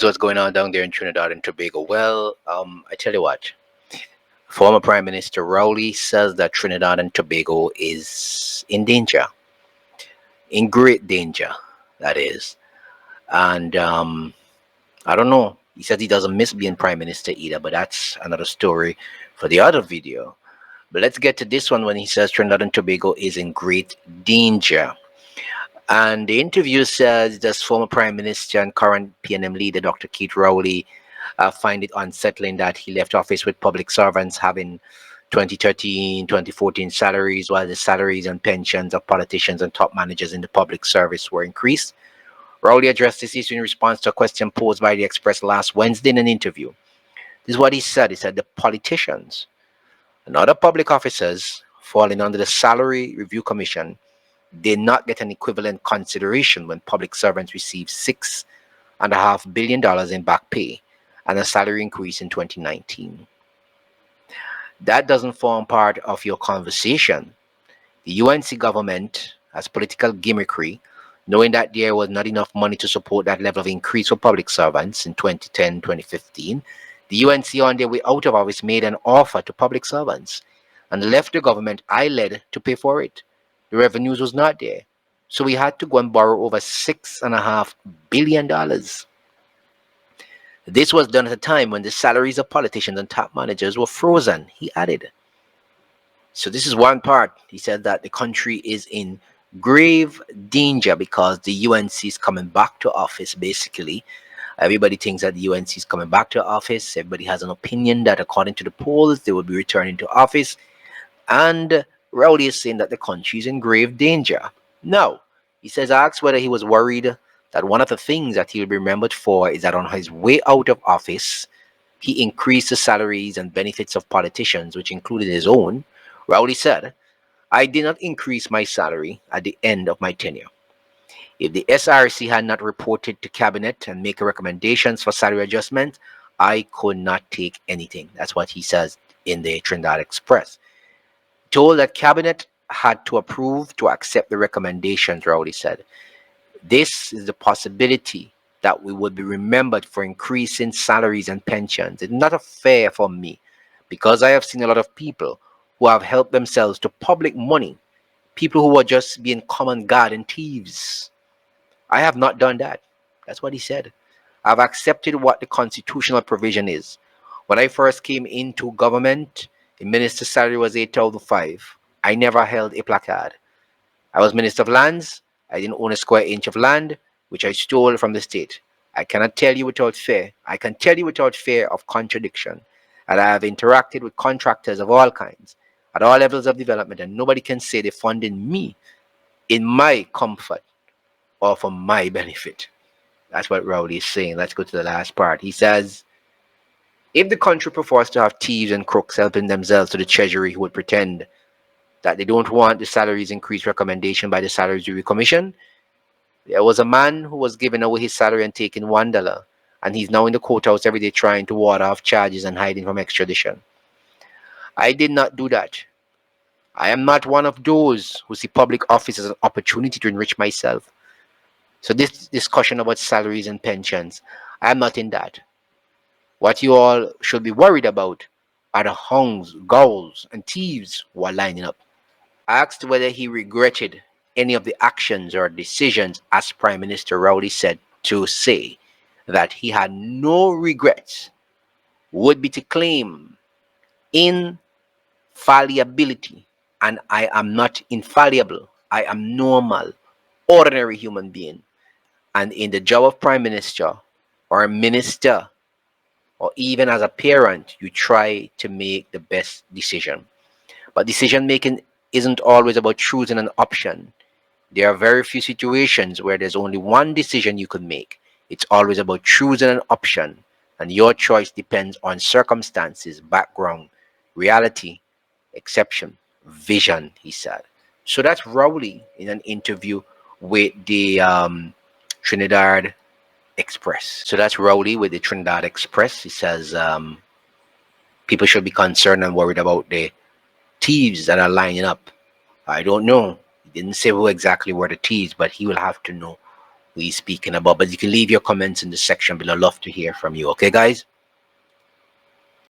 what's going on down there in Trinidad and Tobago. Well, I tell you what, former Prime Minister Rowley says that Trinidad and Tobago is in danger, in great danger, that is. And I don't know. He says he doesn't miss being Prime Minister either, but that's another story for the other video. But let's get to this one when he says Trinidad and Tobago is in great danger. And the interview says this former Prime Minister and current PNM leader, Dr. Keith Rowley, find it unsettling that he left office with public servants having 2013, 2014 salaries, while the salaries and pensions of politicians and top managers in the public service were increased. Rowley addressed this issue in response to a question posed by the Express last Wednesday in an interview. This is what he said. He said the politicians and other public officers falling under the Salary Review Commission did not get an equivalent consideration when public servants received $6.5 billion in back pay and a salary increase in 2019. That doesn't form part of your conversation. The UNC government has political gimmickry, knowing that there was not enough money to support that level of increase for public servants in 2010, 2015. The UNC on their way out of office made an offer to public servants and left the government I led to pay for it. The revenues was not there. So we had to go and borrow over $6.5 billion. This was done at a time when the salaries of politicians and top managers were frozen, he added. So this is one part. He said that the country is in grave danger because the UNC is coming back to office, basically. Everybody thinks that the UNC is coming back to office. Everybody has an opinion that according to the polls, they will be returning to office. And Rowley is saying that the country is in grave danger. No, he says, asked whether he was worried that one of the things that he'll be remembered for is that on his way out of office, he increased the salaries and benefits of politicians, which included his own. Rowley said, I did not increase my salary at the end of my tenure. If the SRC had not reported to cabinet and make recommendations for salary adjustment, I could not take anything. That's what he says in the Trinidad Express. Told that cabinet had to approve to accept the recommendations, Rowley said. This is the possibility that we would be remembered for increasing salaries and pensions. It's not a fair for me because I have seen a lot of people who have helped themselves to public money, people who are just being common guard and thieves. I have not done that. That's what he said. I've accepted what the constitutional provision is. When I first came into government, the minister's salary was $8,500. I never held a placard. I was Minister of Lands. I didn't own a square inch of land, which I stole from the state. I cannot tell you without fear. I can tell you without fear of contradiction. And I have interacted with contractors of all kinds, at all levels of development, and nobody can say they funded me in my comfort or for my benefit. That's what Rowley is saying. Let's go to the last part. He says, if the country prefers to have thieves and crooks helping themselves to the treasury who would pretend that they don't want the salaries increase recommendation by the Salaries Review Commission, there was a man who was giving away his salary and taking $1, and he's now in the courthouse every day trying to ward off charges and hiding from extradition. I did not do that. I am not one of those who see public office as an opportunity to enrich myself. So this discussion about salaries and pensions, I am not in that. What you all should be worried about are the hounds, ghouls, and thieves who are lining up. Asked whether he regretted any of the actions or decisions, as Prime Minister Rowley said to say that he had no regrets, would be to claim infallibility. And I am not infallible. I am normal, ordinary human being. And in the job of Prime Minister or a minister, or even as a parent, you try to make the best decision. But decision making isn't always about choosing an option. There are very few situations where there's only one decision you could make. It's always about choosing an option, and your choice depends on circumstances, background, reality, exception, vision, he said. So that's Rowley in an interview with the Trinidad Express. So that's Rowley with the Trinidad Express. He says people should be concerned and worried about the thieves that are lining up. I don't know. He didn't say who exactly were the thieves, but he will have to know we speaking about. But you can leave your comments in the section below. Love to hear from you. Okay, guys?